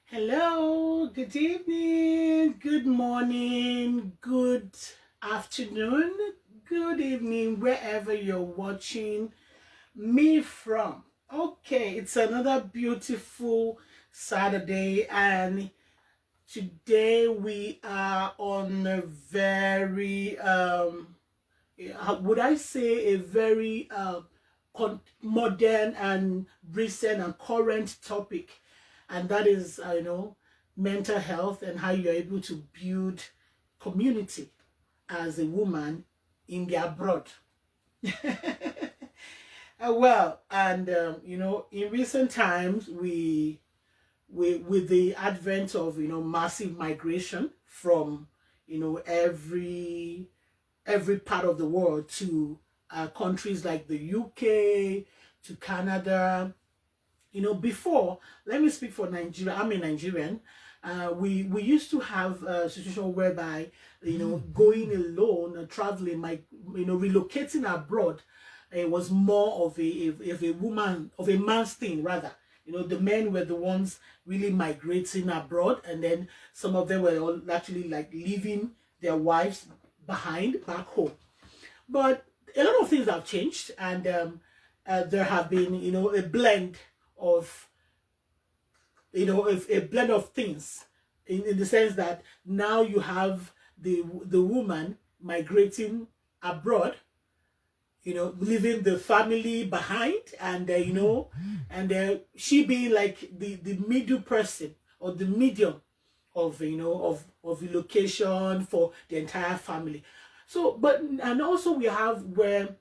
Hello, good evening, good morning, good afternoon, good evening, wherever you're watching me from. Okay, it's another beautiful Saturday, and today we are on a very, would I say, a very modern and recent and current topic, and that is mental health and how you're able to build community as a woman in the abroad. Well, and in recent times, we with the advent of massive migration from every part of the world to countries like the UK, to Canada. Before, let me speak for Nigeria. I'm a Nigerian. We used to have a situation whereby going alone, traveling, relocating abroad. It was more of a woman, of a man's thing rather. The men were the ones really migrating abroad, and then some of them were all actually like leaving their wives behind back home. But a lot of things have changed, and there have been, a blend of, a blend of things in the sense that now you have the woman migrating abroad, leaving the family behind, and and she being like the middle person or the medium of of relocation for the entire family. So, but and also we have where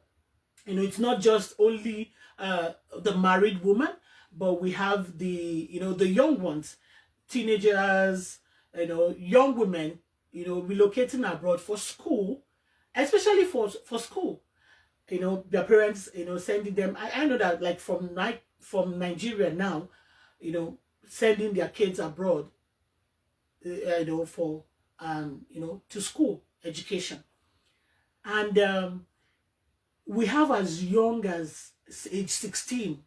it's not just only the married woman, but we have the young ones, teenagers, young women, relocating abroad for school, especially for school. Their parents, sending them. I know that, like, from Nigeria now, sending their kids abroad, for to school education. And we have as young as age 16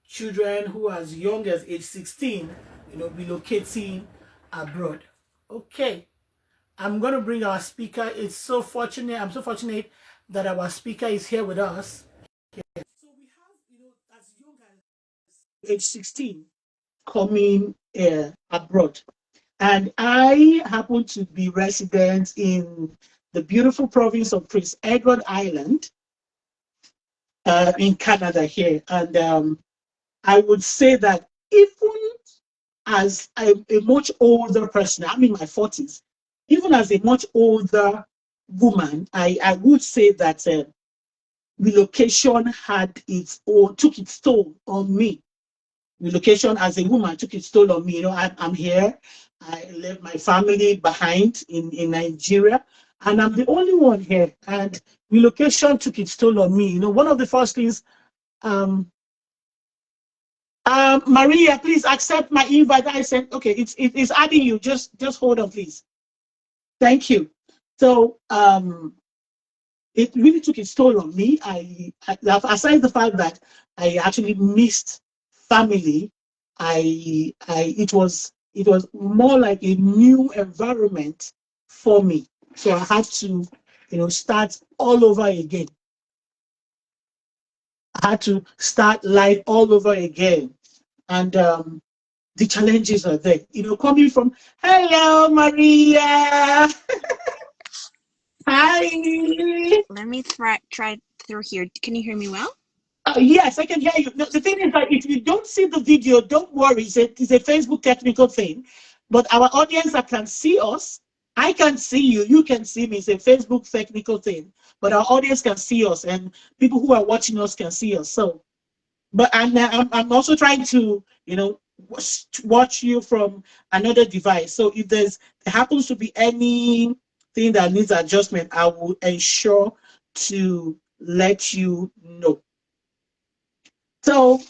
children who as young as age 16 relocating abroad. Okay, I'm going to bring our speaker. I'm so fortunate that our speaker is here with us. So we have, as young as age 16 coming abroad. And I happen to be resident in the beautiful province of Prince Edward Island, in Canada here. And I would say that even as a much older person, I'm in my 40s, even as a much older woman, I would say that relocation took its toll on me. Relocation as a woman took its toll on me. I'm here. I left my family behind in Nigeria, and I'm the only one here. And relocation took its toll on me. One of the first things, um, Maria, please accept my invite. I said, okay, it's adding you. Just hold on, please. Thank you. So it really took its toll on me. Aside the fact that I actually missed family, it was more like a new environment for me. So I had to, start all over again. I had to start life all over again, and the challenges are there. Coming from, hello, Maria. Hi. Let me try through here. Can you hear me well? Yes, I can hear you. No, the thing is that if you don't see the video, don't worry. It's a Facebook technical thing. But our audience that can see us, I can see you. You can see me. It's a Facebook technical thing. But our audience can see us, and people who are watching us can see us. So, but I'm also trying to watch you from another device. So if there happens to be anything that needs adjustment, I will ensure to let you know. So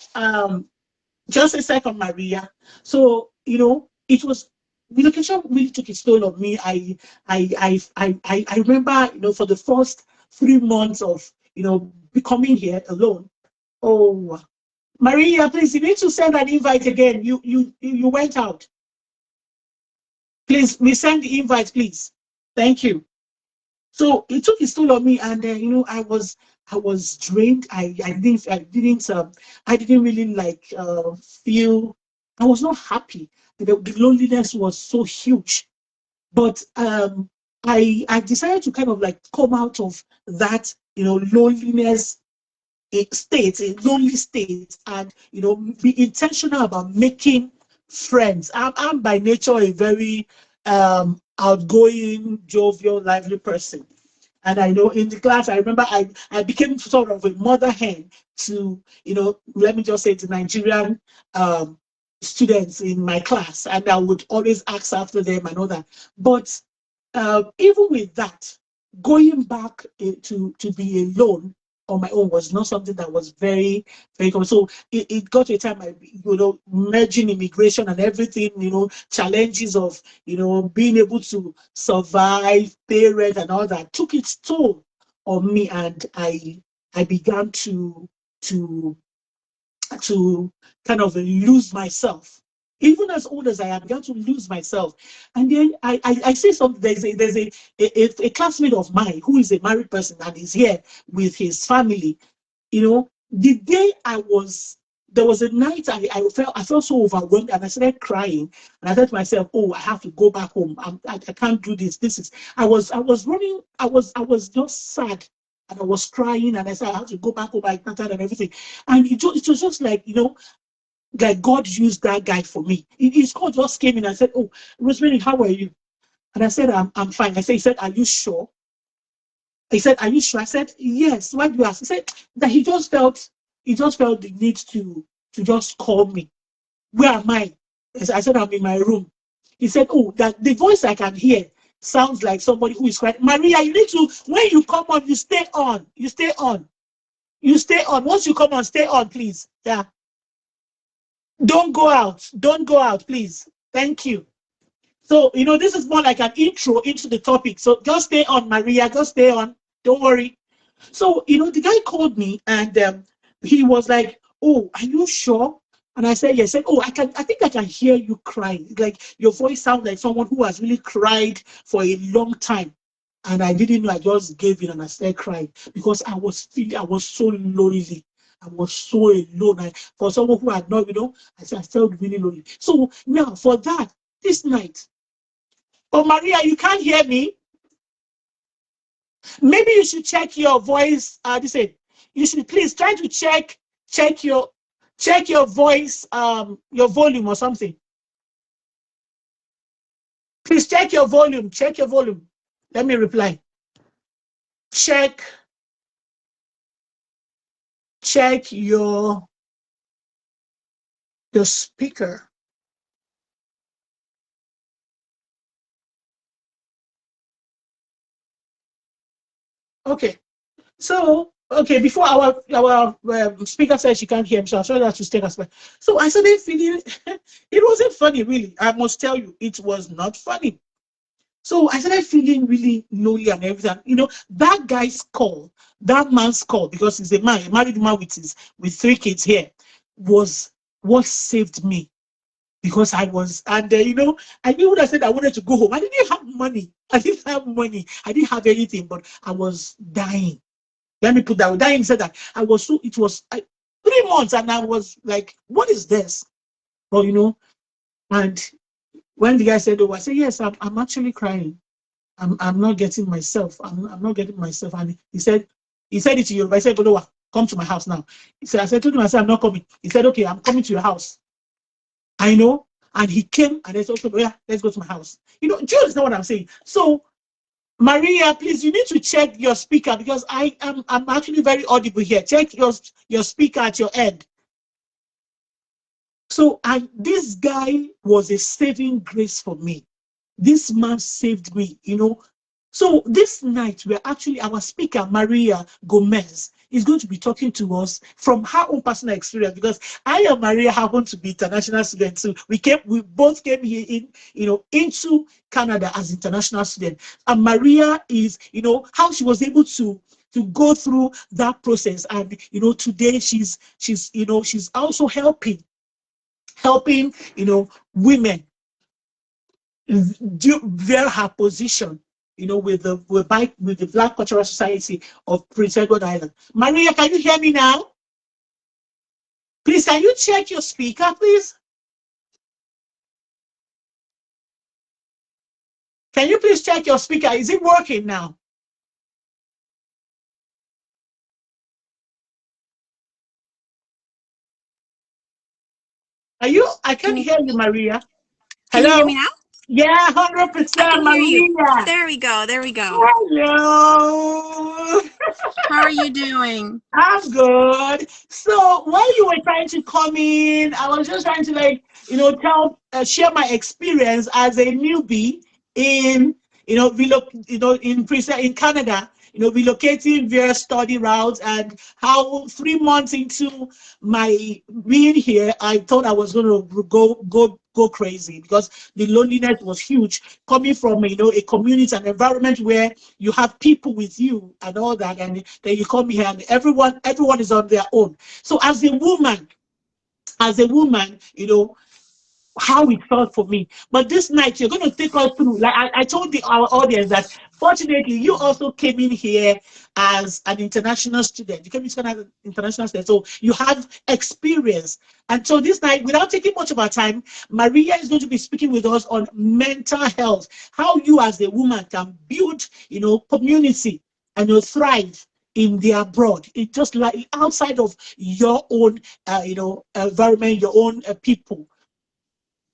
just a second, Maria. So it was relocation really took its toll on me. I remember for the first 3 months of becoming here alone. Oh, Maria, please, you need to send an invite again. You went out. Please, we send the invite, please. Thank you. So it took its toll on me, and I was drained. I didn't really like feel. I was not happy. The loneliness was so huge. But I decided to kind of like come out of that loneliness state, a lonely state, and be intentional about making friends. I'm by nature a very outgoing, jovial, lively person. And I know in the class, I remember I became sort of a mother hen to, let me just say, to Nigerian students in my class. And I would always ask after them and all that. But even with that, going back to be alone on my own was not something that was very, very common. So it got to a time, merging immigration and everything, challenges of, being able to survive, pay rent and all that took its toll on me. And I began to to kind of lose myself. Even as old as I am, I began to lose myself. And then I say something. There's a classmate of mine who is a married person and is here with his family. The day there was a night I felt so overwhelmed, and I started crying, and I thought to myself, oh, I have to go back home. I can't do this. I was running. I was just sad, and I was crying, and I said I have to go back home. I can't and everything. And it was just like, like God used that guy for me. His call just came in and said, oh, Rosemary, how are you? And I said, I'm fine. He said, are you sure? He said, are you sure? I said, yes. Why do you ask? He said that he just felt the need to just call me. Where am I? I said, I'm in my room. He said, oh, that the voice I can hear sounds like somebody who is crying. Maria, you need to, when you come on, you stay on. You stay on. You stay on. Once you come on, stay on, please. Yeah. Don't go out. Don't go out, please. Thank you. So, this is more like an intro into the topic. So just stay on, Maria. Just stay on. Don't worry. So, the guy called me, and he was like, oh, are you sure? And I said, yes. He said, oh, I think I can hear you crying. Like your voice sounds like someone who has really cried for a long time. And I didn't know, I just gave in and I started crying because I was so lonely. I was so alone. For someone who had not, I felt really lonely. So now for that, this night, oh, Maria, you can't hear me? Maybe you should check your voice. You should please try to check your voice, your volume or something. Please check your volume. Check your volume. Let me reply. Check your speaker. Okay. So, okay, before our speaker said she can't hear me, so I showed her to stay as well. So I started feeling it wasn't funny, really. I must tell you, it was not funny. So I started feeling really lonely and everything. That guy's call, that man's call, because he's a man, a married man with 3 kids here, was what saved me. Because I was, and I knew when I said I wanted to go home, I didn't have money. I didn't have money. I didn't have anything, but I was dying. Let me put that. Dying said that I was so. It was 3 months, and I was like, "What is this?" But and when the guy said, "Oh," I said, "Yes, I'm actually crying. I'm not getting myself. I'm not getting myself." And he said it to you. I said, "Go, come to my house now." He said, I told him, I said, "I'm not coming." He said, "Okay, I'm coming to your house." I know. And he came and I said, "Okay, yeah, let's go to my house." Do you understand what I'm saying? So, Maria, please, you need to check your speaker because I'm actually very audible here. Check your speaker at your end. So, this guy was a saving grace for me. This man saved me, So this night, our speaker, Maria Gomez, is going to be talking to us from her own personal experience, because I and Maria happen to be international students. So we both came here into Canada as international students. And Maria is, how she was able to go through that process. And, today she's also helping, women via her position, with the Black Cultural Society of Prince Edward Island. Maria, can you hear me now? Please, can you check your speaker, please? Can you please check your speaker? Is it working now? I can't hear you, Maria. Can you hear Hello? me now? Yeah, I 100%, can hear you. Maria. There we go. There we go. Hello. How are you doing? I'm good. So while you were trying to come in, I was just trying to share my experience as a newbie in in Canada, relocating via study routes, and how 3 months into my being here, I thought I was going to go crazy because the loneliness was huge, coming from a community and environment where you have people with you and all that, and then you come here and everyone is on their own. So as a woman, how it felt for me. But this night, you're going to take us through. Like I told our audience that fortunately, you also came in here as an international student. You came in as an international student, so you have experience. And so this night, without taking much of our time, Maria is going to be speaking with us on mental health, how you as a woman can build, community and thrive in the abroad. It's just like outside of your own, environment, your own people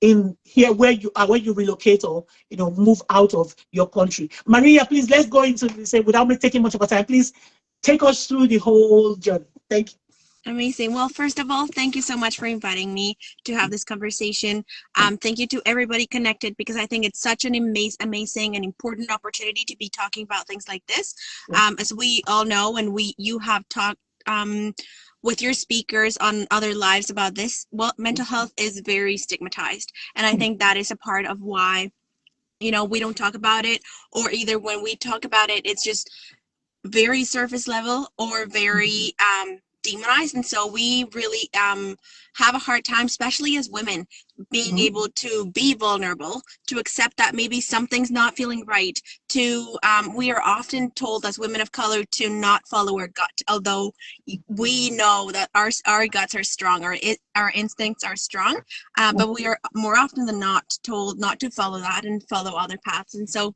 in here where you are when you relocate or move out of your country. Maria, please, let's go into this without me taking much of our time. Please take us through the whole journey. Thank you. Amazing. Well, first of all, thank you so much for inviting me to have this conversation. Thank you to everybody connected, because I think it's such an amazing and important opportunity to be talking about things like this. As we all know, and you have talked with your speakers on other lives about this, well, mental health is very stigmatized. And I think that is a part of why, we don't talk about it, or either when we talk about it, it's just very surface level or very demonized. And so we really have a hard time, especially as women, being able to be vulnerable, to accept that maybe something's not feeling right, to we are often told as women of color to not follow our gut, although we know that our guts are strong, our instincts are strong, but we are more often than not told not to follow that and follow other paths. And so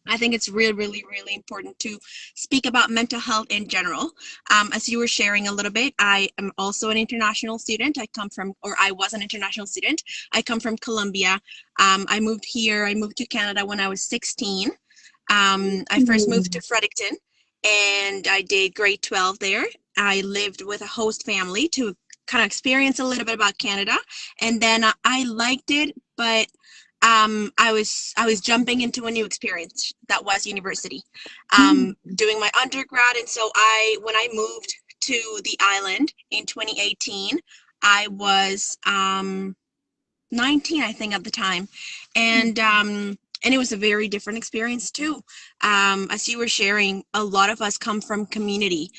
I think it's really important to speak about mental health in general. As you were sharing a little bit, I am also an international student. I was an international student. I come from Colombia. I moved to Canada when I was 16. I first moved to Fredericton, and I did grade 12 there. I lived with a host family to kind of experience a little bit about Canada. And then I liked it, but I was jumping into a new experience that was university, doing my undergrad. And so when I moved to the island in 2018, I was 19, I think, at the time, and it was a very different experience too. As you were sharing, a lot of us come from community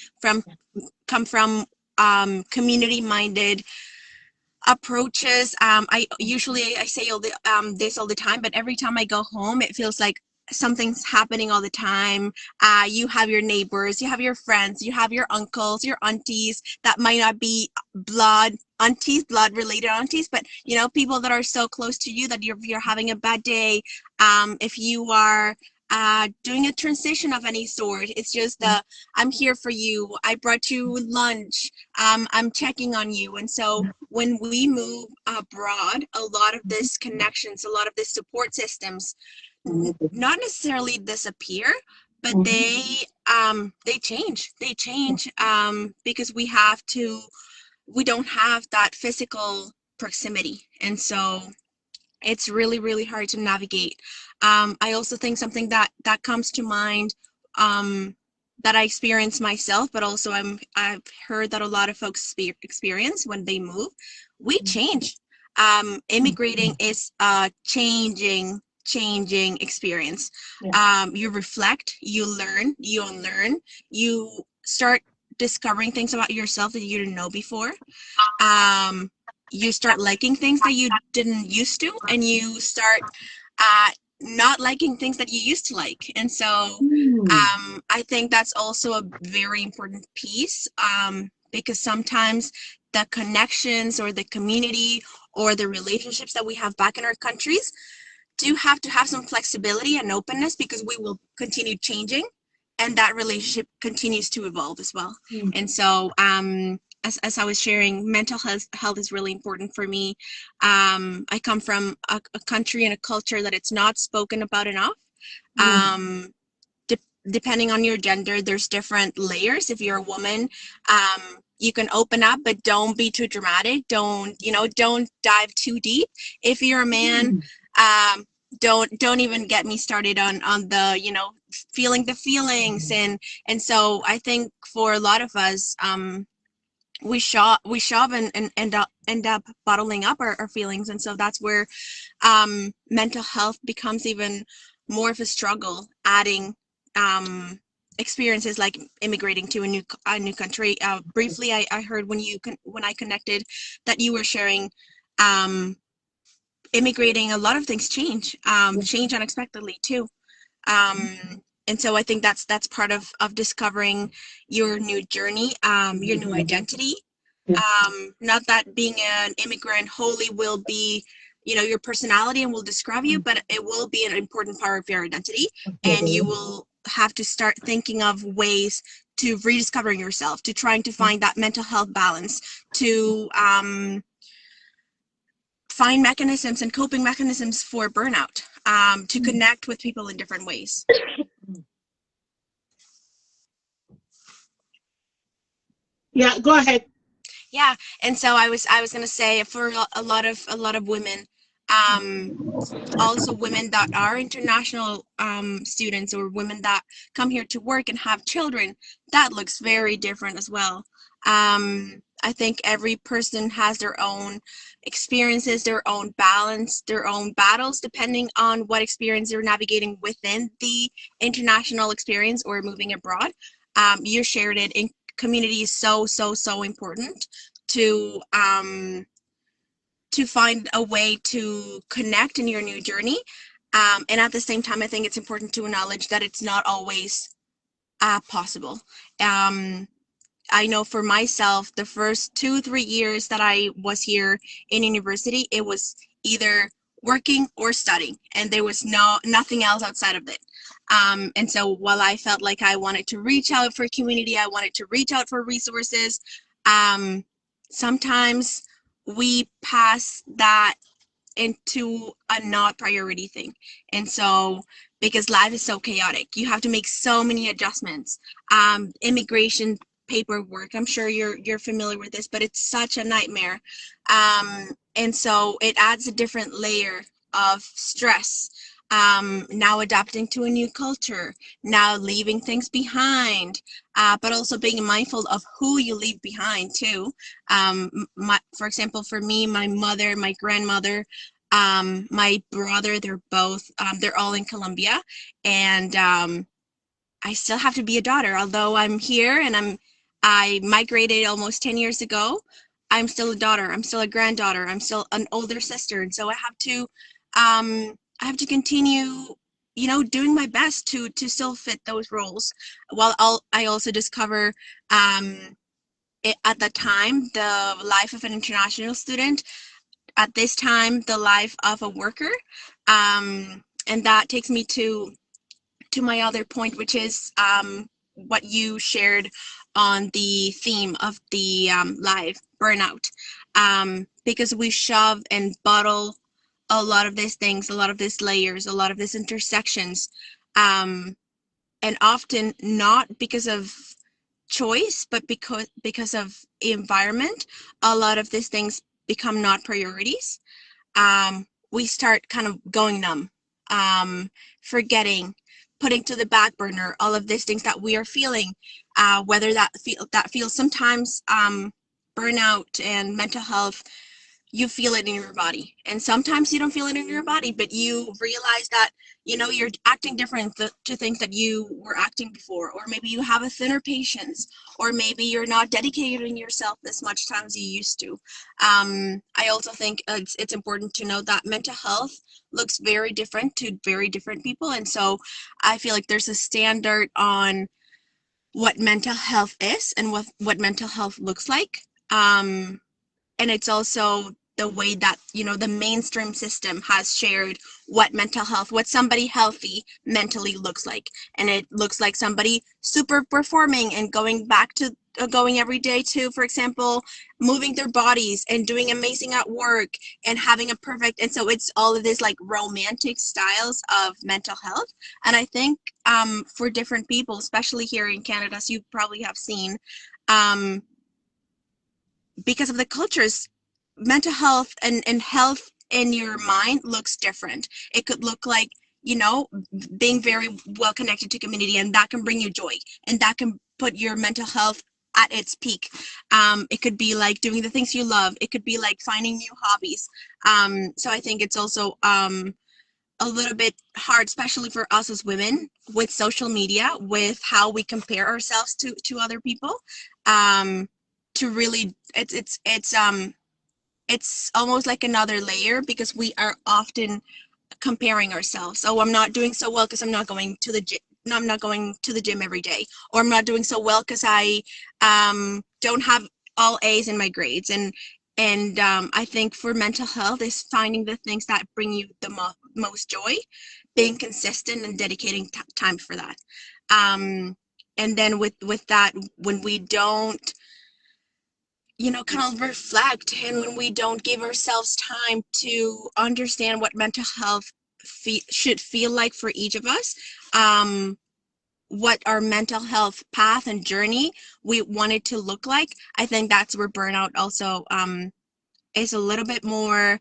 minded approaches. I say this all the time, but every time I go home, it feels like something's happening all the time. You have your neighbors, you have your friends, you have your uncles, your aunties that might not be blood related aunties, but people that are so close to you that you're having a bad day. If you are doing a transition of any sort, it's just I'm here for you, I brought you lunch, I'm checking on you. And so when we move abroad, a lot of this connections, a lot of this support systems not necessarily disappear, but they change because we don't have that physical proximity. And so it's really hard to navigate. I also think something that comes to mind, that I experience myself, but also I've heard that a lot of folks experience when they move. We change. Immigrating is a changing experience. You reflect, you learn, you unlearn, you start discovering things about yourself that you didn't know before. You start liking things that you didn't used to, and you start not liking things that you used to like. And so I think that's also a very important piece, because sometimes the connections or the community or the relationships that we have back in our countries do have to have some flexibility and openness, because we will continue changing and that relationship continues to evolve as well. And so as I was sharing, mental health is really important for me. I come from a country and a culture that it's not spoken about enough. Depending on your gender, there's different layers. If you're a woman, you can open up, but don't be too dramatic. Don't dive too deep. If you're a man, don't even get me started on the feeling the feelings. And so I think for a lot of us, we shove and end up bottling up our feelings. And so that's where mental health becomes even more of a struggle, adding experiences like immigrating to a new country. Briefly, I heard when I connected that you were sharing immigrating, a lot of things change unexpectedly too. And so I think that's part of discovering your new journey, your new identity. Not that being an immigrant wholly will be, your personality and will describe you, but it will be an important part of your identity. And you will have to start thinking of ways to rediscovering yourself, to trying to find that mental health balance, to find mechanisms and coping mechanisms for burnout, to connect with people in different ways. Yeah, go ahead. Yeah, and so I was gonna say, for a lot of women, also women that are international students, or women that come here to work and have children, that looks very different as well. I think every person has their own experiences, their own balance, their own battles, depending on what experience they're navigating within the international experience or moving abroad. You shared it in community is so important to find a way to connect in your new journey. And at the same time, I think it's important to acknowledge that it's not always possible. I know for myself, the first 2-3 years that I was here in university, it was either working or studying, and there was nothing else outside of it. And so while I felt like I wanted to reach out for community, I wanted to reach out for resources, sometimes we pass that into a not priority thing. And so because life is so chaotic, you have to make so many adjustments. Immigration paperwork, I'm sure you're familiar with this, but it's such a nightmare. And so it adds a different layer of stress. Now adapting to a new culture, now leaving things behind, but also being mindful of who you leave behind too. For example, for me, my mother, my grandmother, my brother, they're all in Colombia, and I still have to be a daughter. Although I'm here and I migrated almost 10 years ago, I'm still a daughter. I'm still a granddaughter. I'm still an older sister. And so I have to continue, doing my best to still fit those roles. While I also discover at the time, the life of an international student, at this time, the life of a worker. And that takes me to my other point, which is what you shared on the theme of the live burnout, because we shove and bottle a lot of these things, a lot of these layers, a lot of these intersections, and often not because of choice, but because of environment. A lot of these things become not priorities. We start kind of going numb, forgetting, putting to the back burner all of these things that we are feeling, whether that feels sometimes burnout and mental health you feel it in your body. And sometimes you don't feel it in your body, but you realize that, you're acting different to things that you were acting before, or maybe you have a thinner patience, or maybe you're not dedicating yourself as much time as you used to. I also think it's important to know that mental health looks very different to very different people. And so I feel like there's a standard on what mental health is and what mental health looks like. And it's also the way that the mainstream system has shared what somebody healthy mentally looks like. And it looks like somebody super performing and going every day to, for example, moving their bodies and doing amazing at work and having a perfect. And so it's all of these like romantic styles of mental health. And I think for different people, especially here in Canada, as you probably have seen, because of the cultures, mental health and health in your mind looks different. It could look like, being very well connected to community, and that can bring you joy, and that can put your mental health at its peak. It could be like doing the things you love. It could be like finding new hobbies. So I think it's also a little bit hard, especially for us as women, with social media, with how we compare ourselves to other people. To really, it's almost like another layer, because we are often comparing ourselves. Oh, I'm not doing so well because I'm not going to the gym. No, I'm not going to the gym every day, or I'm not doing so well because I don't have all A's in my grades. And I think for mental health is finding the things that bring you the most joy, being consistent and dedicating time for that. And then with that, when we don't kind of reflect, and when we don't give ourselves time to understand what mental health should feel like for each of us, what our mental health path and journey we want it to look like, I think that's where burnout also is a little bit more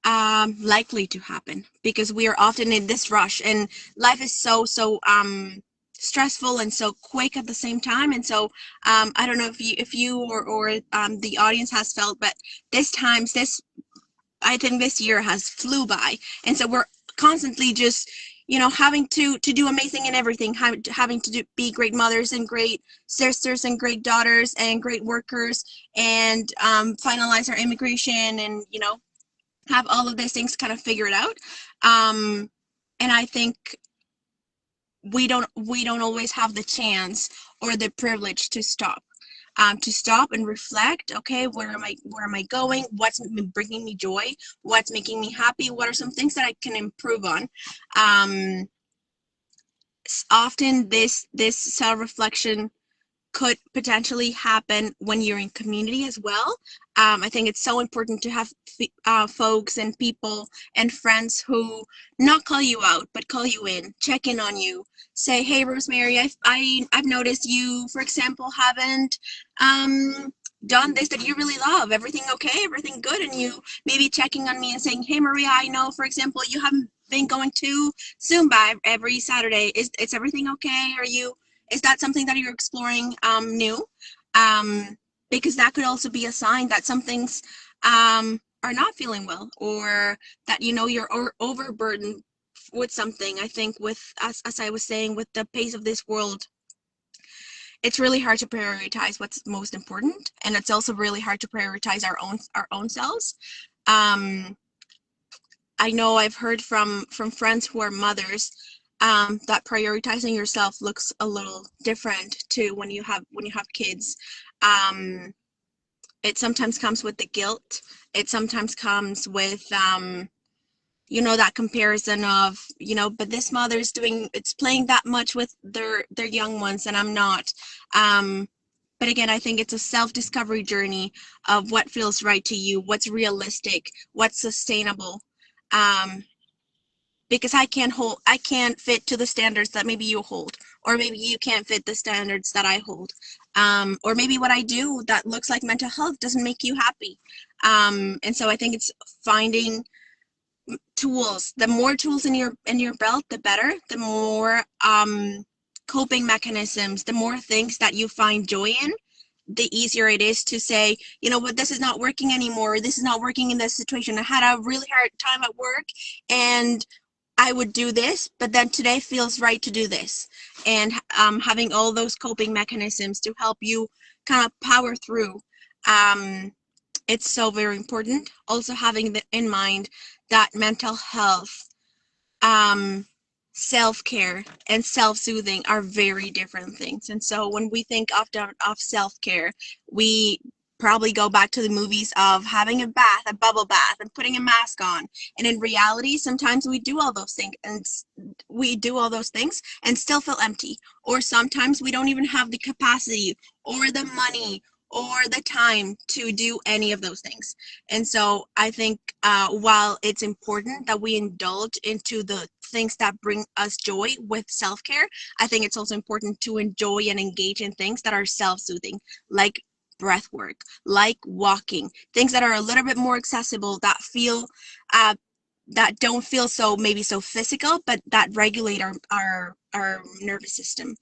likely to happen, because we are often in this rush, and life is so stressful and so quick at the same time. And so I don't know if you or the audience has felt, but I think this year has flew by, and so we're constantly just having to do amazing in everything, having to be great mothers and great sisters and great daughters and great workers, and finalize our immigration, and have all of these things kind of figured out. And I think we don't always have the chance or the privilege to stop and reflect. Okay, where am I going? What's bringing me joy? What's making me happy? What are some things that I can improve on? Often this self-reflection could potentially happen when you're in community as well. I think it's so important to have folks and people and friends who not call you out, but call you in, check in on you, say, hey, Rosemary, I've noticed you, for example, haven't done this that you really love. Everything okay? Everything good? And you maybe checking on me and saying, hey, Maria, I know, for example, you haven't been going to Zumba every Saturday. Is everything okay? Is that something that you're exploring new? Because that could also be a sign that some things are not feeling well, or that you're overburdened with something. I think with as I was saying, with the pace of this world, it's really hard to prioritize what's most important, and it's also really hard to prioritize our own selves. I know I've heard from friends who are mothers that prioritizing yourself looks a little different to when you have kids. It sometimes comes with the guilt. It sometimes comes with that comparison of but this mother's it's playing that much with their young ones, and I'm not. But again, I think it's a self-discovery journey of what feels right to you, what's realistic, what's sustainable. Because I can't fit to the standards that maybe you hold, or maybe you can't fit the standards that I hold, or maybe what I do that looks like mental health doesn't make you happy. And so I think it's finding tools. The more tools in your belt, the better. The more coping mechanisms, the more things that you find joy in, the easier it is to say, you know what, this is not working anymore. This is not working in this situation. I had a really hard time at work and I would do this, but then today feels right to do this. And having all those coping mechanisms to help you kind of power through. It's so very important. Also having in mind that mental health, um, self-care and self-soothing are very different things. And so when we think of self-care, we probably go back to the movies of having a bath, a bubble bath, and putting a mask on. And in reality, sometimes we do all those things and still feel empty. Or sometimes we don't even have the capacity or the money or the time to do any of those things. And so I think while it's important that we indulge into the things that bring us joy with self-care, I think it's also important to enjoy and engage in things that are self-soothing, like breath work, like walking, things that are a little bit more accessible, that feel that don't feel so maybe so physical, but that regulate our nervous system.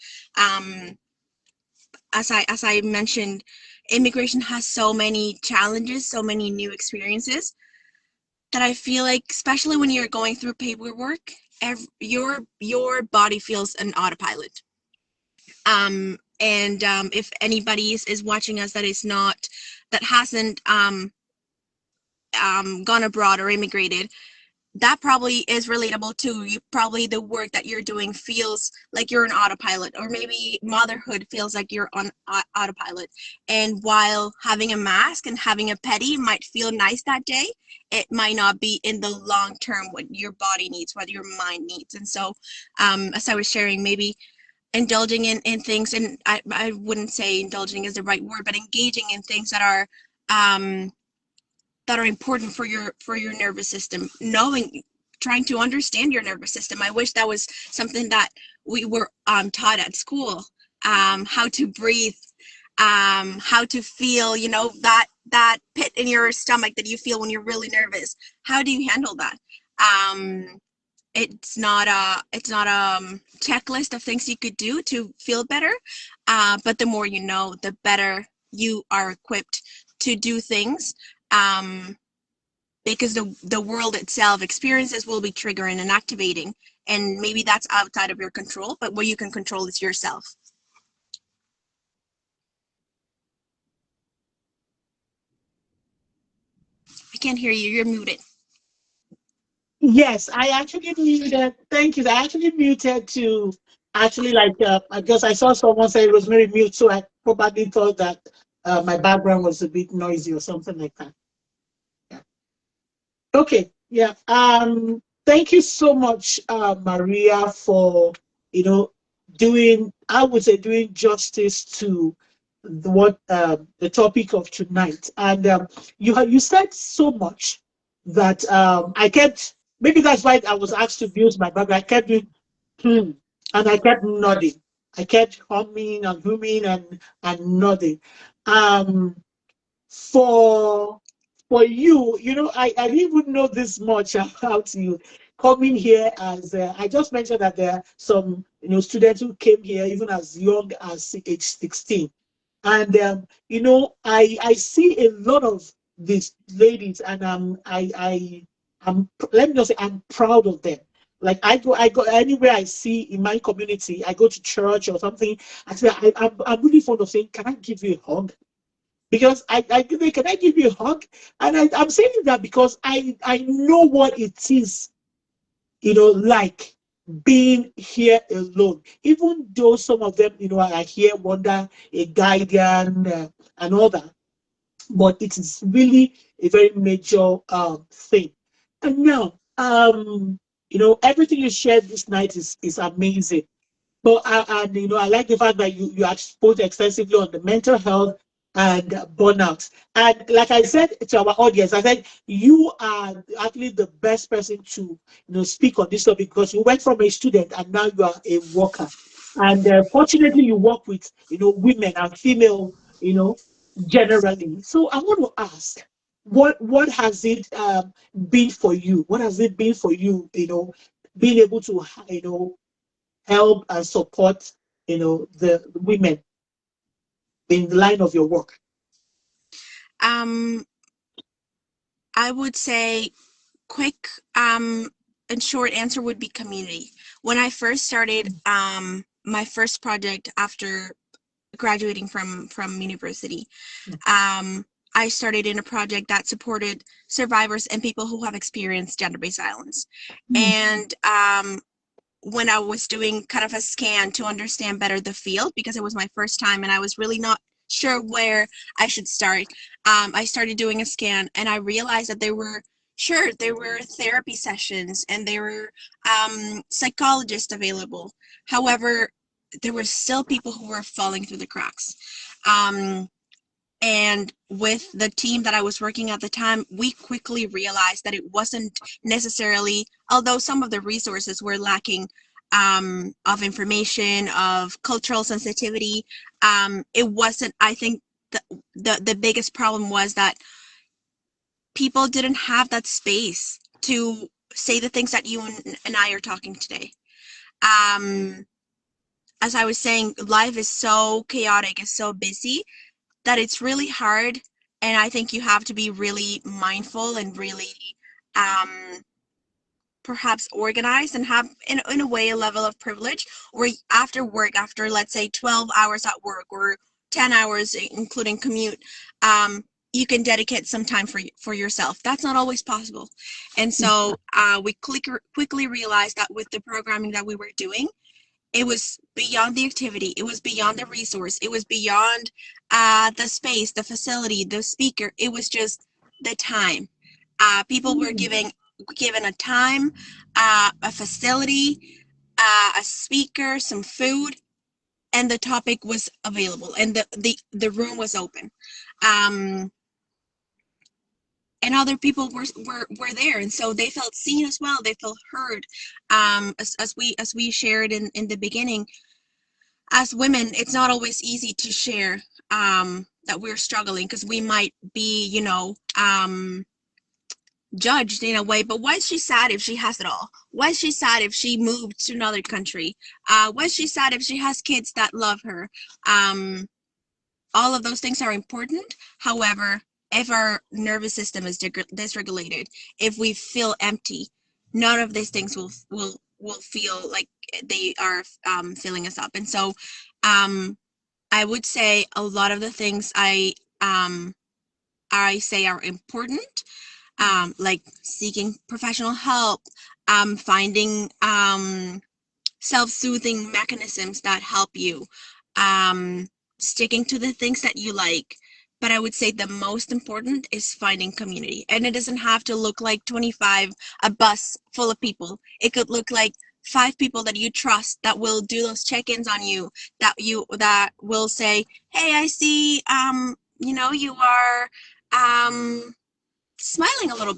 As I mentioned, immigration has so many challenges, so many new experiences, that I feel like, especially when you're going through paperwork, your body feels an autopilot. And if anybody is watching us that hasn't gone abroad or immigrated, that probably is relatable too. You probably, the work that you're doing feels like you're an autopilot, or maybe motherhood feels like you're on autopilot. And while having a mask and having a petty might feel nice that day, it might not be in the long term what your body needs, what your mind needs. And so as I was sharing, maybe indulging in things, and I wouldn't say indulging is the right word, but engaging in things that are important for your nervous system, trying to understand your nervous system. I wish that was something that we were taught at school, how to breathe, how to feel, that pit in your stomach that you feel when you're really nervous. How do you handle that? It's not a checklist of things you could do to feel better, but the more you know, the better you are equipped to do things, because the world itself, experiences will be triggering and activating, and maybe that's outside of your control, but what you can control is yourself. I can't hear you, you're muted. Yes, I actually muted. Thank you. I actually muted to actually because I saw someone say Rosemary mute, so I probably thought that my background was a bit noisy or something like that. Yeah. Okay. Yeah. Thank you so much, Maria, for you know I would say doing justice to the topic of tonight. And you said so much that I kept. Maybe that's why I was asked to mute my background. I kept doing hmm, and I kept nodding. I kept humming and humming and nodding. Um, for you, I didn't even know this much about you coming here as I just mentioned that there are some students who came here even as young as age 16. And I see a lot of these ladies, and I'm let me just say I'm proud of them. Like I go anywhere I see in my community, I go to church or something. I say I'm really fond of saying, "Can I give you a hug?" Because can I give you a hug? And I'm saying that because I know what it is, like being here alone. Even though some of them, are here under a guardian and all that, but it is really a very major thing. And now, everything you shared this night is amazing. But I like the fact that you exposed extensively on the mental health and burnout. And like I said to our audience, I said you are actually the best person to speak on this topic because you went from a student and now you are a worker. And fortunately, you work with women and female, generally. So I want to ask, what has it been for you? What has it been for you? Being able to help and support the women in the line of your work? Um, I would say quick and short answer would be community. When I first started my first project after graduating from university, I started in a project that supported survivors and people who have experienced gender-based violence. Mm. And when I was doing kind of a scan to understand better the field, because it was my first time and I was really not sure where I should start, I started doing a scan and I realized that there were therapy sessions and there were psychologists available. However, there were still people who were falling through the cracks. And with the team that I was working at the time, we quickly realized that it wasn't necessarily, although some of the resources were lacking of information, of cultural sensitivity, it wasn't, I think the biggest problem was that people didn't have that space to say the things that you and I are talking today. As I was saying, life is so chaotic, it's so busy that it's really hard, and I think you have to be really mindful and really perhaps organized and have in a way a level of privilege where after work, after let's say 12 hours at work or 10 hours including commute, you can dedicate some time for yourself. That's not always possible. And so we quickly realized that with the programming that we were doing, it was beyond the activity, it was beyond the resource, it was beyond the space, the facility, the speaker. It was just the time. People were given a time, a facility, a speaker, some food, and the topic was available, and the room was open. And other people were there, and so they felt seen as well, they felt heard. As we shared in the beginning, as women, it's not always easy to share that we're struggling, because we might be, judged in a way. But why is she sad if she has it all? Why is she sad if she moved to another country? Why is she sad if she has kids that love her? All of those things are important. However, if our nervous system is dysregulated, if we feel empty, none of these things will feel like they are filling us up. And so I would say a lot of the things I say are important, like seeking professional help, finding self-soothing mechanisms that help you, sticking to the things that you like. But I would say the most important is finding community. And it doesn't have to look like 25, a bus full of people. It could look like 5 people that you trust that will do those check-ins on you, that will say, hey, I see you are smiling a little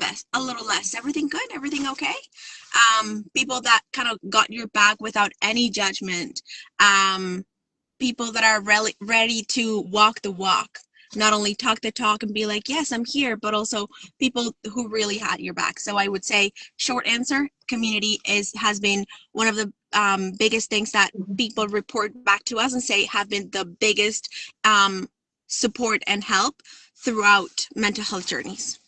less. Everything good? Everything okay? People that kind of got your back without any judgment. People that are ready to walk the walk, not only talk the talk and be like, yes, I'm here, but also people who really had your back. So I would say, short answer, community has been one of the biggest things that people report back to us and say have been the biggest support and help throughout mental health journeys.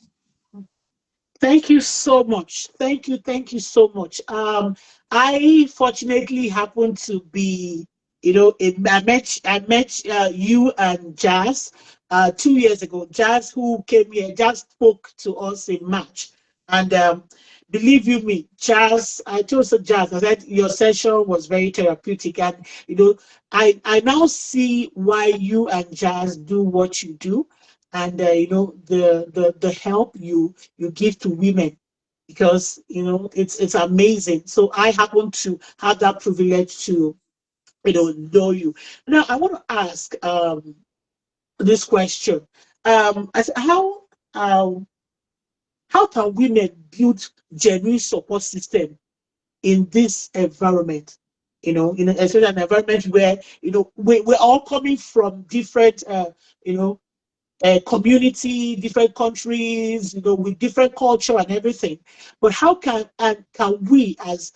Thank you so much. Thank you so much. I fortunately happen to be, I met you and Jazz 2 years ago. Jazz, who came here, Jazz spoke to us in March, and believe you me, Jazz, I told Jazz, I said your session was very therapeutic, and I now see why you and Jazz do what you do, and the help you give to women, because it's amazing. So I happen to have that privilege to know you. Now I want to ask this question. As how can women build genuine support system in this environment, especially an environment where we're all coming from different community, different countries, with different culture and everything. But how can we, as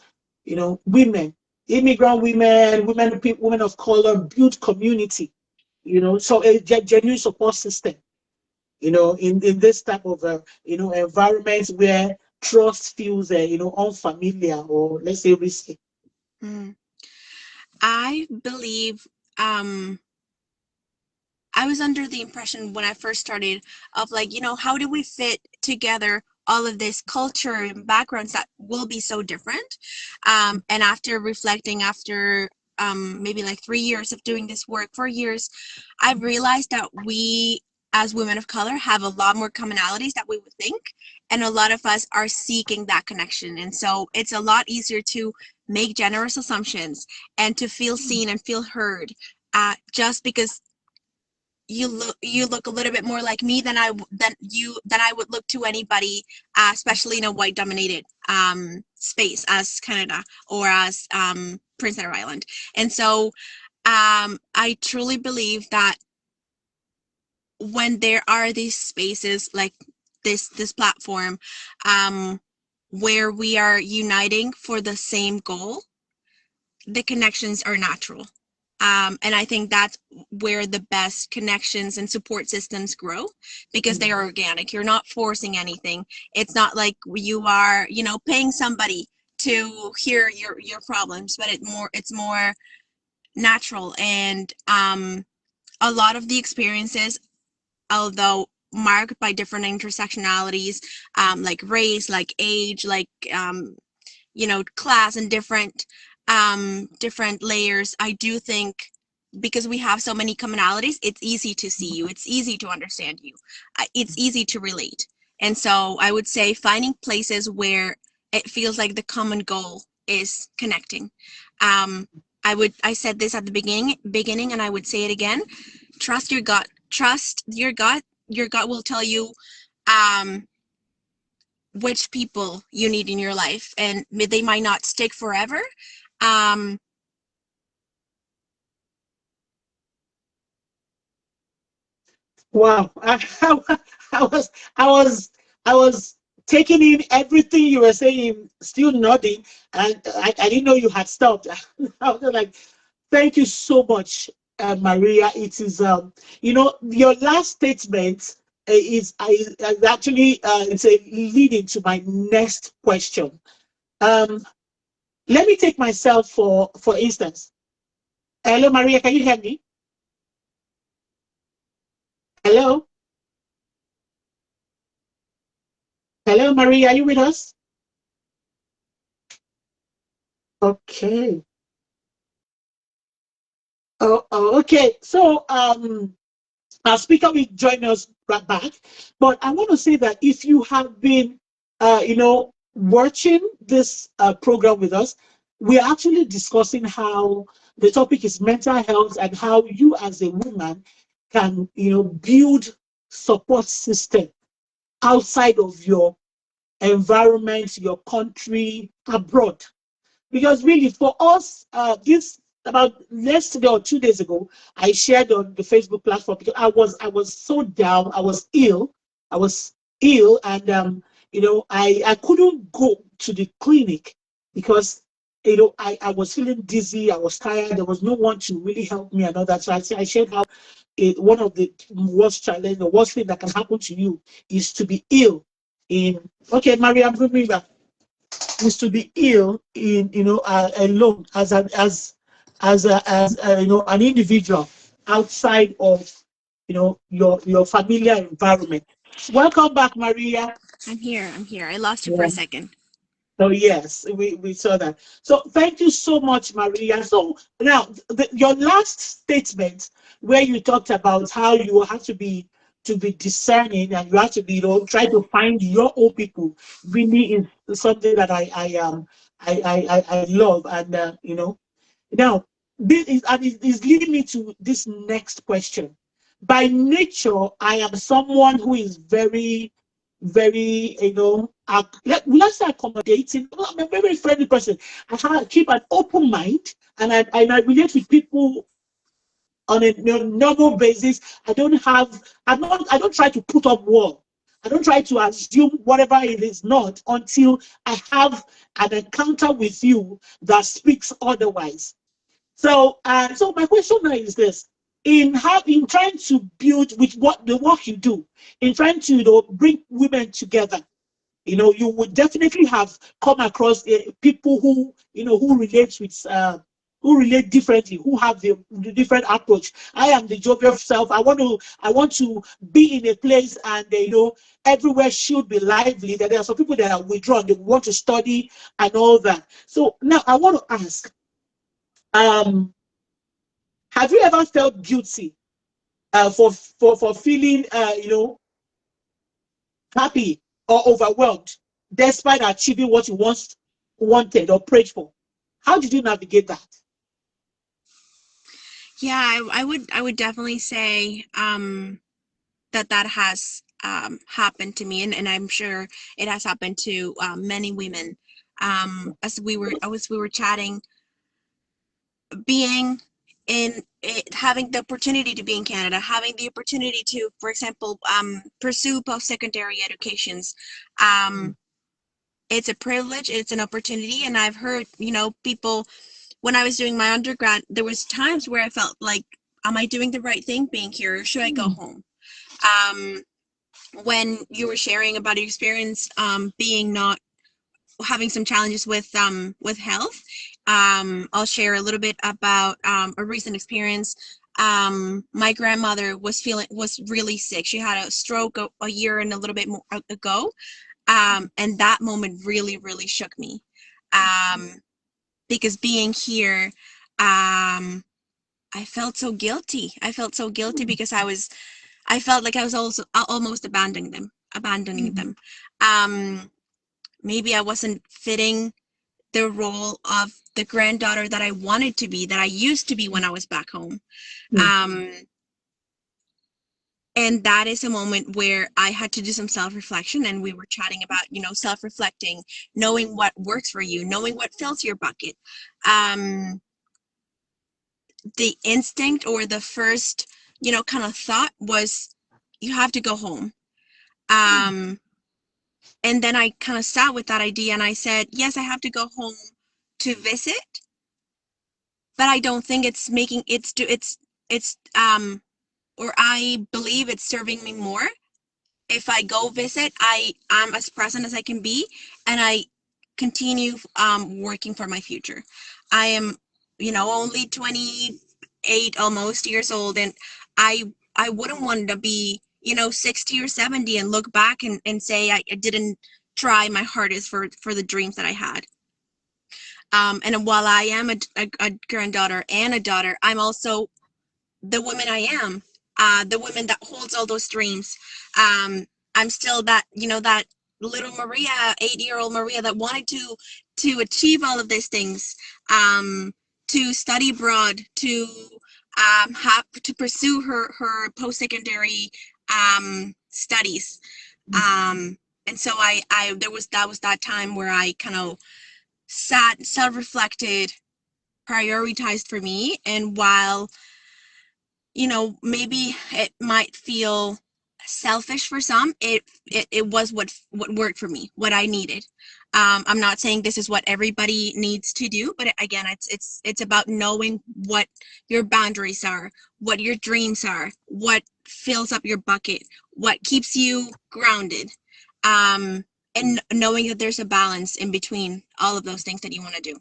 women, immigrant women, women of color, build community so a genuine support system, in this type of, environment where trust feels, unfamiliar, or let's say risky. Mm. I believe I was under the impression when I first started of like, how do we fit together all of this culture and backgrounds that will be so different? And after reflecting, after maybe like 3 years of doing this work, 4 years, I've realized that we, as women of color, have a lot more commonalities that we would think. And a lot of us are seeking that connection. And so it's a lot easier to make generous assumptions and to feel seen and feel heard, just because you look a little bit more like me than I would look to anybody, especially in a white dominated space as Canada or as Prince Edward Island. And so I truly believe that when there are these spaces like this platform, where we are uniting for the same goal, the connections are natural. And I think that's where the best connections and support systems grow, because they are organic. You're not forcing anything. It's not like you are, paying somebody to hear your problems, but it's more natural. And a lot of the experiences, although marked by different intersectionalities, like race, like age, like class, and different layers, I do think because we have so many commonalities, it's easy to see you, it's easy to understand you, it's easy to relate. And so I would say finding places where it feels like the common goal is connecting. I said this at the beginning, and I would say it again: trust your gut. Trust your gut. Your gut will tell you which people you need in your life, and they might not stick forever. um Wow. I was I was I was taking in everything you were saying, still nodding, and I didn't know you had stopped. I was like, thank you so much, Maria. It is, your last statement, is actually, it's a leading to my next question. Um, Let me take myself for instance. Hello, Maria, can you hear me? Hello, hello, Maria, are you with us? Okay. Okay. So, our speaker will join us right back. But I want to say that if you have been, watching this program with us, we are actually discussing how the topic is mental health and how you as a woman can, build support system outside of your environment, your country, abroad. Because really, for us, this about yesterday or 2 days ago, I shared on the Facebook platform because I was so down. I was ill. I was ill, and I couldn't go to the clinic because I was feeling dizzy. I was tired. There was no one to really help me and all that. So I shared how one of the worst challenge, the worst thing that can happen to you is to be ill. In Okay, Maria, I'm bringing back, is to be ill in, alone, as an individual outside of, your familiar environment. Welcome back, Maria. I'm here. I lost you for Yeah. a second. So yes, we saw that. So thank you so much, Maria. So now your last statement, where you talked about how you have to be discerning, and you have to be, try to find your own people, really is something that I love. And now this is leading me to this next question. By nature, I am someone who is very, very, let's say accommodating. I'm a very friendly person. Keep an open mind, and I relate with people on a normal basis. I don't try to put up wall. I don't try to assume whatever it is not until I have an encounter with you that speaks otherwise. So my question now is this. in trying to build with what the work you do, in trying to bring women together, you would definitely have come across people who who relate with who relate differently, who have the different approach. I am the jovial self. I want to be in a place, and everywhere should be lively. That there are some people that are withdrawn, they want to study and all that. So now I want to ask, um have you ever felt guilty for feeling happy or overwhelmed despite achieving what you once wanted or prayed for? How did you navigate that? Yeah, I would definitely say that has happened to me, and I'm sure it has happened to many women. As we were chatting, being in it, having the opportunity to be in Canada, having the opportunity to, for example, pursue post-secondary educations. Um, it's a privilege, it's an opportunity, and I've heard, people, when I was doing my undergrad, there was times where I felt like, am I doing the right thing being here, or should I go home? Um, when you were sharing about your experience, being not having some challenges with health, I'll share a little bit about a recent experience. My grandmother was really sick. She had a stroke a year and a little bit more ago, and that moment really, really shook me, because being here, I felt so guilty. I felt so guilty because I felt like I was also almost abandoning them. Um, Maybe I wasn't fitting the role of the granddaughter that I wanted to be, that I used to be when I was back home. Mm, Um, and that is a moment where I had to do some self-reflection, and we were chatting about, self-reflecting, knowing what works for you, knowing what fills your bucket. Um, the instinct, or the first, kind of thought was, you have to go home. mm, Um, and then I kind of sat with that idea, and I said, yes, I have to go home to visit, but I don't think it's or I believe it's serving me more if I go visit. I'm as present as I can be, and I continue working for my future. I am, only 28 almost years old, and I wouldn't want to be, 60 or 70 and look back and say I didn't try my hardest for the dreams that I had. And while I am a granddaughter and a daughter, I'm also the woman I am, the woman that holds all those dreams. I'm still that, that little Maria, 8-year-old Maria, that wanted to achieve all of these things, to study abroad, to have to pursue her post-secondary studies. mm. And so I that was that time where I kind of sat, self-reflected, prioritized for me. And while, maybe it might feel selfish for some, it was what worked for me, what I needed. I'm not saying this is what everybody needs to do, but again, it's about knowing what your boundaries are, what your dreams are, what fills up your bucket, what keeps you grounded, and knowing that there's a balance in between all of those things that you want to do.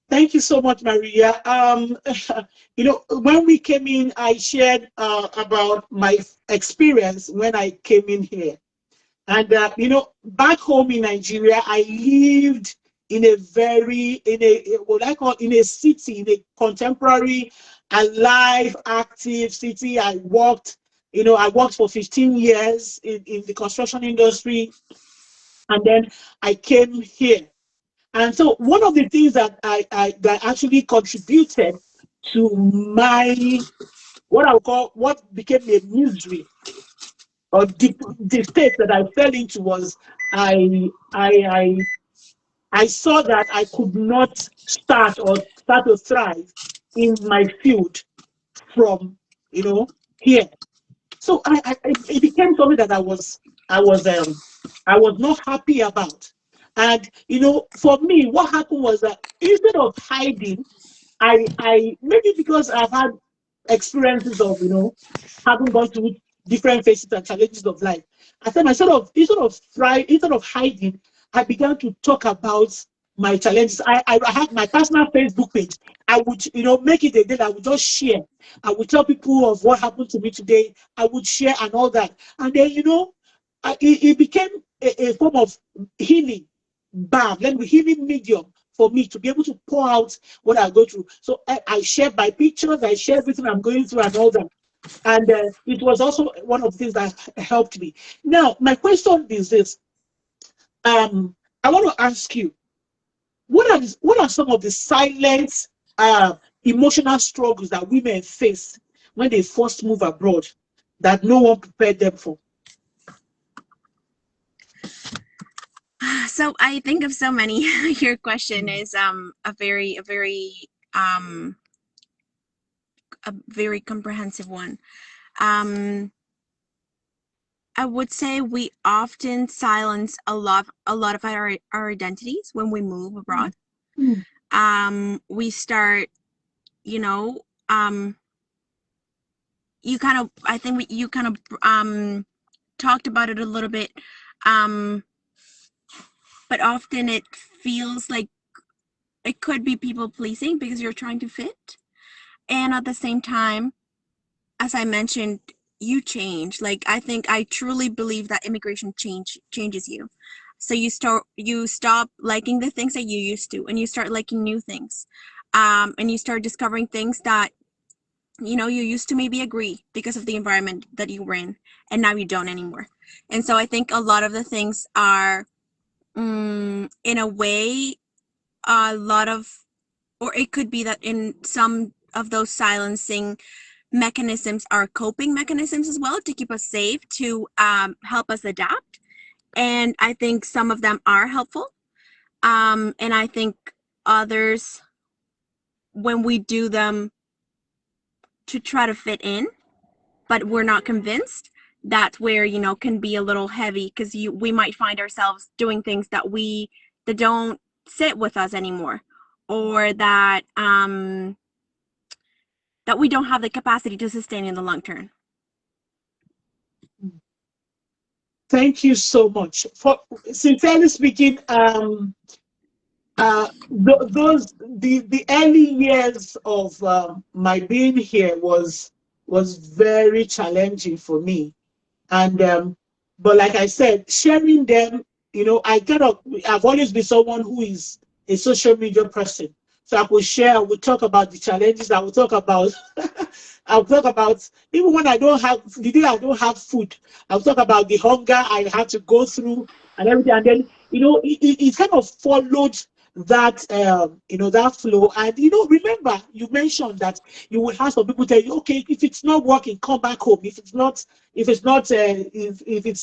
Thank you so much, Maria. When we came in, I shared about my experience when I came in here. And back home in Nigeria, I lived in a what I call, in a city, in a contemporary, alive, active city. I worked for 15 years in the construction industry, and then I came here. And so one of the things that I that actually contributed to my, what I would call, what became a misery, or the state that I fell into, was I I I I saw that I could not start to thrive in my field from here. So it became something that I was I was not happy about. And for me, what happened was that instead of hiding, I maybe because I've had experiences of, having gone through different phases and challenges of life. I said, instead of hiding, I began to talk about my challenges. I have my personal Facebook page. I would, make it a day that I would just share. I would tell people of what happened to me today. I would share and all that. And then, it became a form of healing balm, then healing medium for me to be able to pour out what I go through. So I share my pictures, I share everything I'm going through and all that. And it was also one of the things that helped me. Now, my question is this. I want to ask you, what are some of the silent emotional struggles that women face when they first move abroad that no one prepared them for? So I think of so many. Your question is a very comprehensive one. I would say we often silence a lot of our identities when we move abroad. We start, you know, I think you kind of talked about it a little bit, but often it feels like it could be people pleasing because you're trying to fit, and at the same time, as I mentioned, you change. Like, I truly believe that immigration changes you. So you stop liking the things that you used to, and you start liking new things, and you start discovering things that you used to maybe agree because of the environment that you were in, and now you don't anymore. And so I think a lot of the things are, in a way, a lot of, or it could be that in some of those silencing mechanisms are coping mechanisms as well to keep us safe, to help us adapt. And I think some of them are helpful. And I think others, when we do them to try to fit in, but we're not convinced, that's where, can be a little heavy, because we might find ourselves doing things that don't sit with us anymore, or that we don't have the capacity to sustain in the long term. Thank you so much. For sincerely speaking, the early years of my being here was very challenging for me, and but like I said, sharing them, I've always been someone who is a social media person, so I would share, I would talk about the challenges, I would talk about I'll talk about, even when I don't have the day I don't have food, I'll talk about the hunger I had to go through and everything. And then, it kind of followed that that flow. And remember, you mentioned that you will have some people tell you, okay, if it's not working, come back home. If it's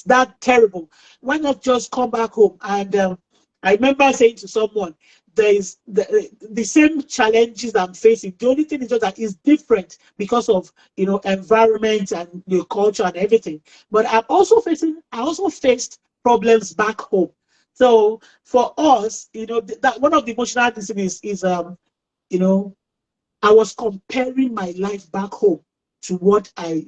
that terrible, why not just come back home? And I remember saying to someone, there is the same challenges I'm facing. The only thing is just that it's different because of environment and your culture and everything. But I also faced problems back home. So for us, that one of the emotional things is I was comparing my life back home to what I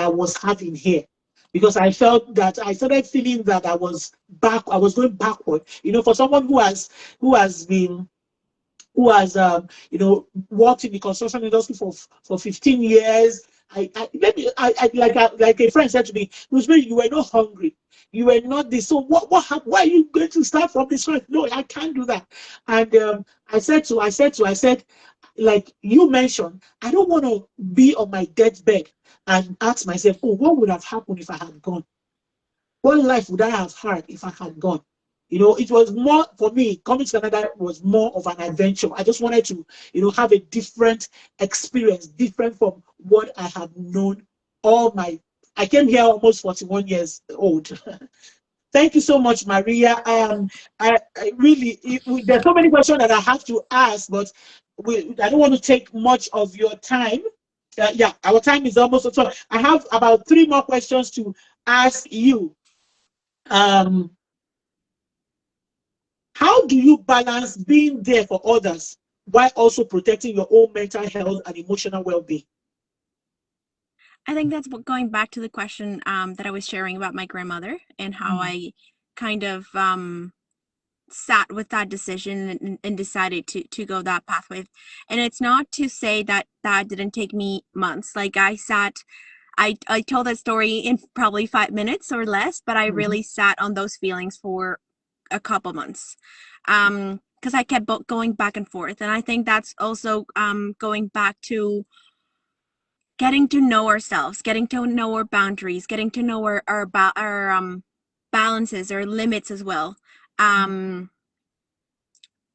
was having here, because I felt that I started feeling that I was going backward. For someone who has worked in the construction industry for 15 years. Like a friend said to me, Rosemary, you were not hungry. You were not this. So what happened? Why are you going to start from this? No, I can't do that. And I said, like you mentioned, I don't want to be on my deathbed and ask myself, oh, what would have happened if I had gone? What life would I have had if I had gone? It was more for me. Coming to Canada was more of an adventure. I just wanted to, have a different experience, different from what I have known I came here almost 41 years old. Thank you so much, Maria. I really, there's so many questions that I have to ask, but I don't want to take much of your time. Yeah, our time is almost up. So I have about 3 more questions to ask you. How do you balance being there for others while also protecting your own mental health and emotional well-being? I think that's going back to the question that I was sharing about my grandmother and how I kind of sat with that decision and decided to go that pathway. And it's not to say that that didn't take me months. Like I told that story in probably 5 minutes or less, but I really sat on those feelings for a couple months. Because I kept going back and forth. And I think that's also going back to getting to know ourselves, getting to know our boundaries, getting to know our balances, our limits as well.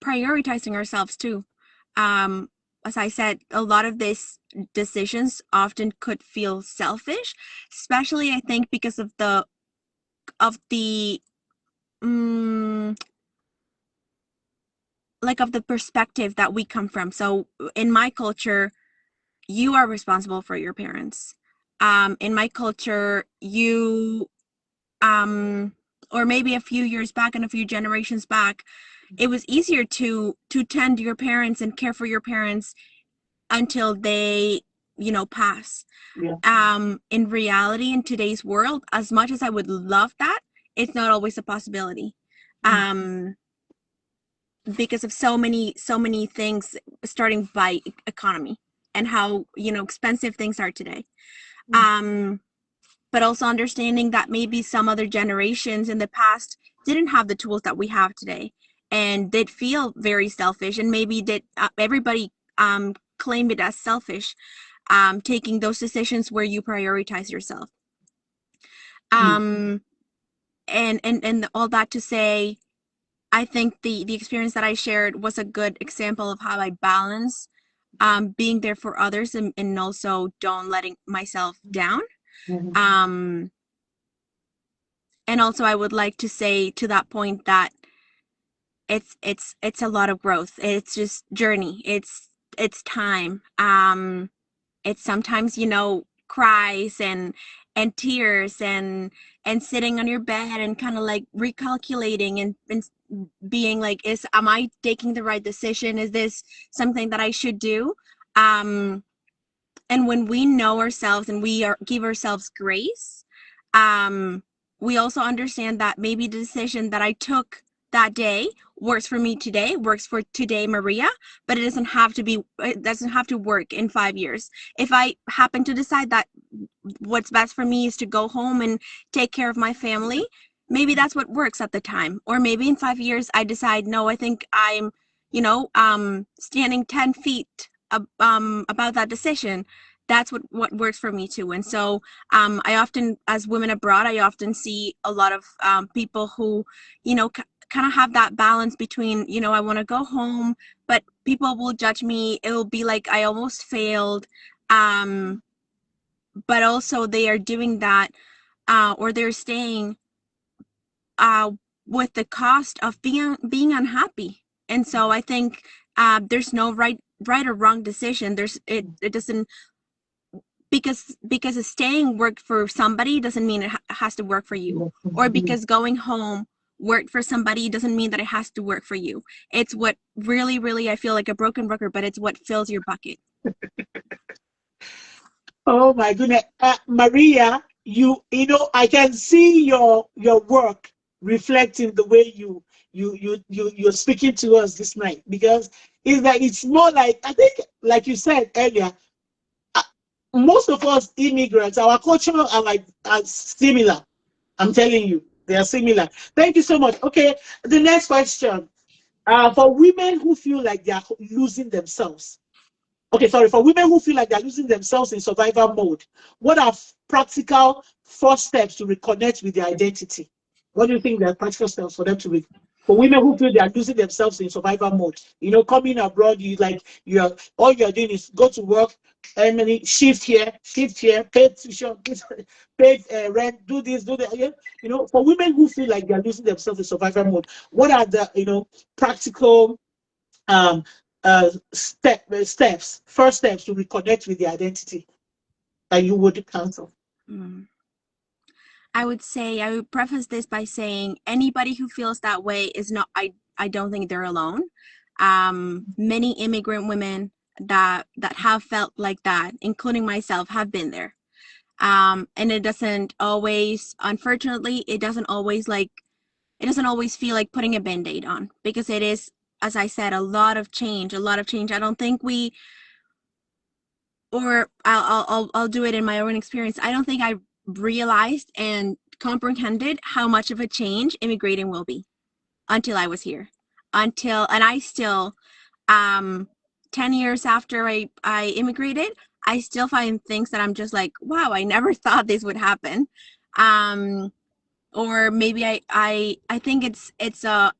Prioritizing ourselves too. As I said, a lot of these decisions often could feel selfish, especially I think because of the like of the perspective that we come from. So in my culture, you are responsible for your parents. In my culture, you or maybe a few years back and a few generations back, it was easier to tend to your parents and care for your parents until they, pass. In reality, in today's world, as much as I would love that, it's not always a possibility. Because of so many things, starting by economy and how expensive things are today. But also understanding that maybe some other generations in the past didn't have the tools that we have today and did feel very selfish, and maybe did everybody claim it as selfish, taking those decisions where you prioritize yourself. And all that to say, I think the experience that I shared was a good example of how I balance being there for others and also don't letting myself down. And also I would like to say to that point that it's a lot of growth. It's just journey. It's time. It's sometimes, cries and tears and sitting on your bed and kind of like recalculating and being like, am I taking the right decision? Is this something that I should do? And when we know ourselves and give ourselves grace, we also understand that maybe the decision that I took that day works for me today, works for today, Maria, but it doesn't have to work in 5 years. If I happen to decide that what's best for me is to go home and take care of my family, maybe that's what works at the time. Or maybe in 5 years I decide, no, I think I'm, standing 10 feet about that decision. That's what works for me too. And so I often, as women abroad, I often see a lot of people who, kind of have that balance between, I want to go home, but people will judge me. It'll be like I almost failed. But also they are doing that or they're staying uh, with the cost of being unhappy. And so I think there's no right or wrong decision. It doesn't, because staying worked for somebody doesn't mean it has to work for you, or because going home worked for somebody doesn't mean that it has to work for you. It's what really, really, I feel like a broken record, but it's what fills your bucket. Oh my goodness, Maria, I can see your work reflecting the way you're speaking to us this night, because it's more like, I think, like you said earlier, most of us immigrants, our culture are similar. I'm telling you, they are similar. Thank you so much. Okay, the next question. For women who feel like they are losing themselves. Okay, sorry, for women who feel like they're losing themselves in survival mode, what are practical first steps to reconnect with their identity? What do you think are practical steps for them for women who feel they are losing themselves in survival mode? Coming abroad, you're all you're doing is go to work, and then shift here, pay tuition, pay rent, do this, do that. Yeah? For women who feel like they're losing themselves in survival mode, what are the practical um, first steps to reconnect with the identity that you would counsel? I would preface this by saying anybody who feels that way is not, I don't think they're alone. Many immigrant women that have felt like that, including myself, have been there. And it doesn't always, unfortunately, it doesn't always feel like putting a band-aid on, because it is, as I said, a lot of change, a lot of change. I don't think we, or I'll do it in my own experience. I don't think I realized and comprehended how much of a change immigrating will be until I was here. And I still, um 10 years after I immigrated, I still find things that I'm just like, wow, I never thought this would happen. Um or maybe I think it's an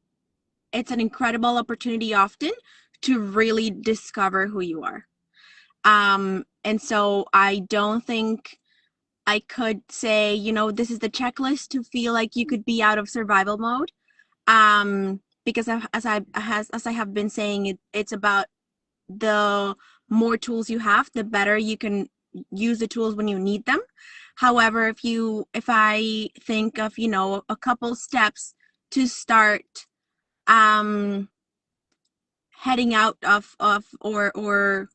incredible opportunity often to really discover who you are. And so I don't think I could say, this is the checklist to feel like you could be out of survival mode. Because as I have been saying, it's about the more tools you have, the better you can use the tools when you need them. However, if I think of, a couple steps to start um heading out of or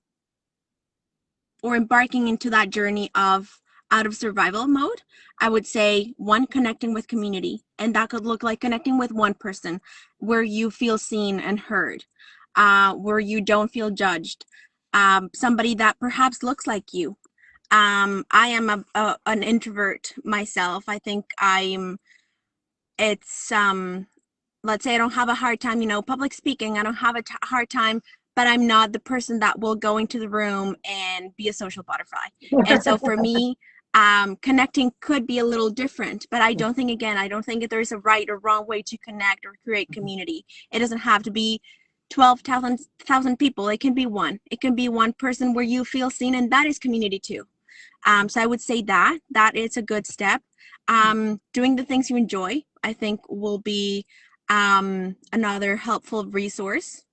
embarking into that journey of out of survival mode, I would say, one, connecting with community. And that could look like connecting with one person where you feel seen and heard, where you don't feel judged, somebody that perhaps looks like you. I am an introvert myself. I think it's, let's say I don't have a hard time, public speaking. I don't have a hard time, but I'm not the person that will go into the room and be a social butterfly. And so for me, connecting could be a little different, but I don't think that there is a right or wrong way to connect or create community. It doesn't have to be 12,000 people. It can be one. It can be one person where you feel seen, and that is community too. So I would say that is a good step. Doing the things you enjoy, I think, will be another helpful resource.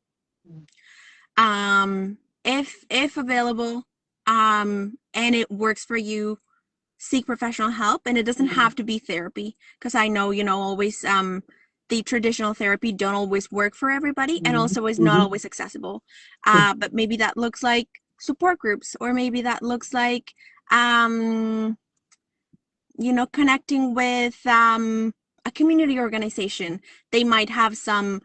If available, and it works for you, seek professional help. And it doesn't have to be therapy, because I know, always the traditional therapy don't always work for everybody, and also is not always accessible. But maybe that looks like support groups, or maybe that looks like connecting with a community organization. They might have some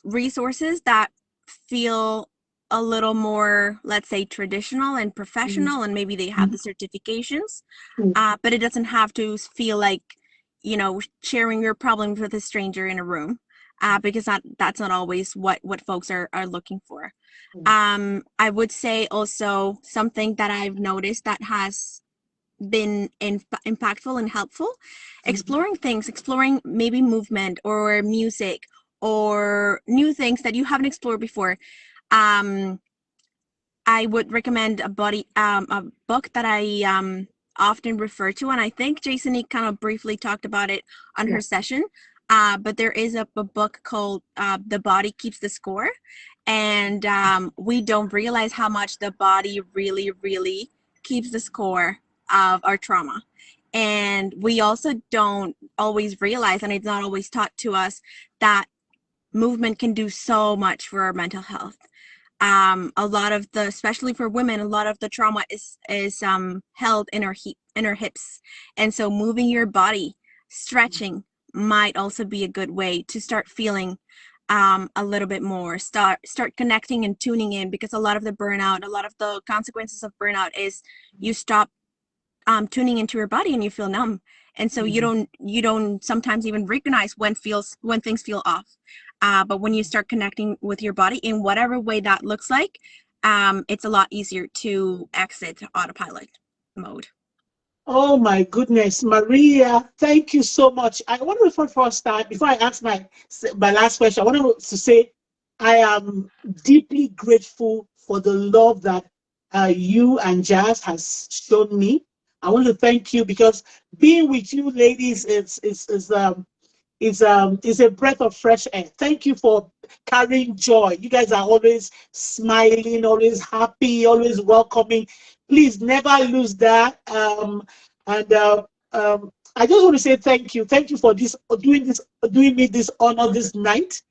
resources that feel a little more, let's say, traditional and professional, and maybe they have the certifications, but it doesn't have to feel like, sharing your problems with a stranger in a room, because that's not always what folks are looking for. I would say also something that I've noticed that has been impactful and helpful, exploring maybe movement or music or new things that you haven't explored before. I would recommend a book that I often refer to, and I think Jason kind of briefly talked about it on her session. But there is a book called "The Body Keeps the Score," and we don't realize how much the body really, really keeps the score of our trauma. And we also don't always realize, and it's not always taught to us, that movement can do so much for our mental health. A lot of especially for women, a lot of the trauma is held in our hips. And so moving your body, stretching, might also be a good way to start feeling a little bit more, start connecting and tuning in, because a lot of the consequences of burnout is you stop tuning into your body and you feel numb. And so you don't sometimes even recognize when things feel off. But when you start connecting with your body in whatever way that looks like, it's a lot easier to exit autopilot mode. Oh my goodness, Maria, thank you so much. I want to, for first time, before I ask my last question, I want to say I am deeply grateful for the love that you and Jazz has shown me. I want to thank you because being with you ladies is a breath of fresh air. Thank you for carrying joy. You guys are always smiling, always happy, always welcoming. Please never lose that. And I just want to say thank you. Thank you for doing me this honor this night.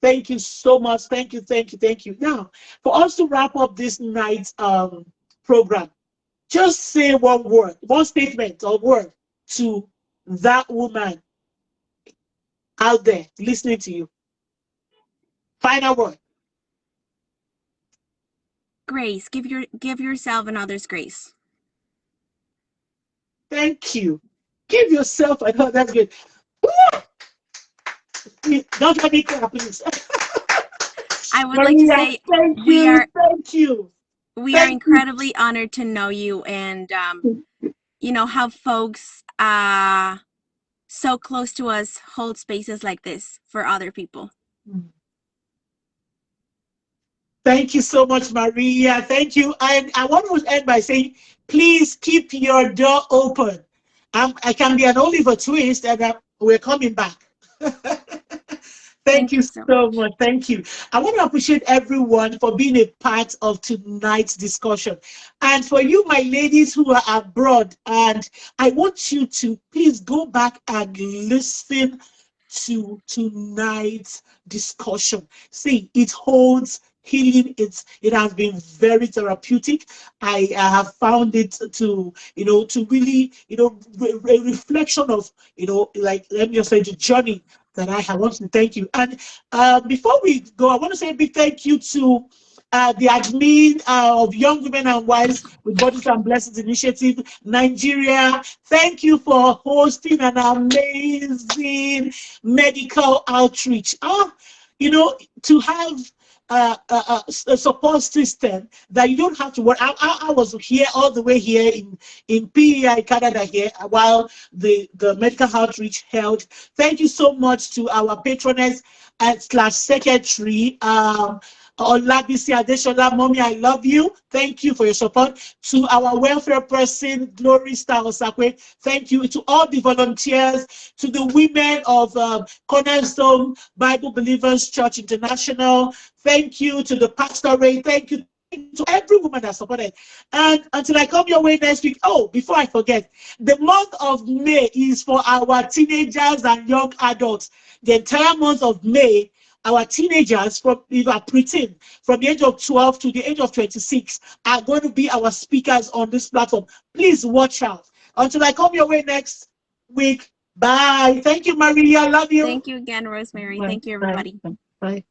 Thank you so much. Thank you, thank you, thank you. Now, for us to wrap up this night's program, just say one word, one statement or word to that woman out there listening to you. Final word. Grace. Give yourself and others grace. Thank you. Give yourself another. That's good. Don't let me clap, please. I would like to Maria, say thank we you. are Thank you. we are Thank you. incredibly honored to know you, and have folks so close to us hold spaces like this for other people. Thank you so much, Maria. Thank you. And I want to end by saying, please keep your door open. I can be an Oliver Twist, and we're coming back. Thank Thank you you so so much. much. Thank you. I want to appreciate everyone for being a part of tonight's discussion. And for you, my ladies who are abroad, and I want you to please go back and listen to tonight's discussion. See, it holds healing. It has been very therapeutic. I have found it to to really a reflection of like, let me just say, the journey that I have. I want to thank you. And before we go, I want to say a big thank you to the admin of Young Women and Wives with Bodies and Blessings Initiative, Nigeria. Thank you for hosting an amazing medical outreach. To have a support system that you don't have to work. I was here all the way here in PEI Canada here while the medical outreach held. Thank you so much to our patroness / secretary, Olabisi Adeshola. Mommy, I love you. Thank you for your support. To our welfare person, Glory Star Osakwe. Thank you to all the volunteers, to the women of Cornerstone Bible Believers Church International. Thank you to the pastorate. Thank you to every woman that supported. And until I come your way next week, oh, before I forget, the month of May is for our teenagers and young adults. The entire month of May, our teenagers from preteen, from the age of 12 to the age of 26, are going to be our speakers on this platform. Please watch out. Until I come your way next week, bye. Thank you, Maria. Love you. Thank you again, Rosemary. Bye. Thank you, Bye. everybody. Bye.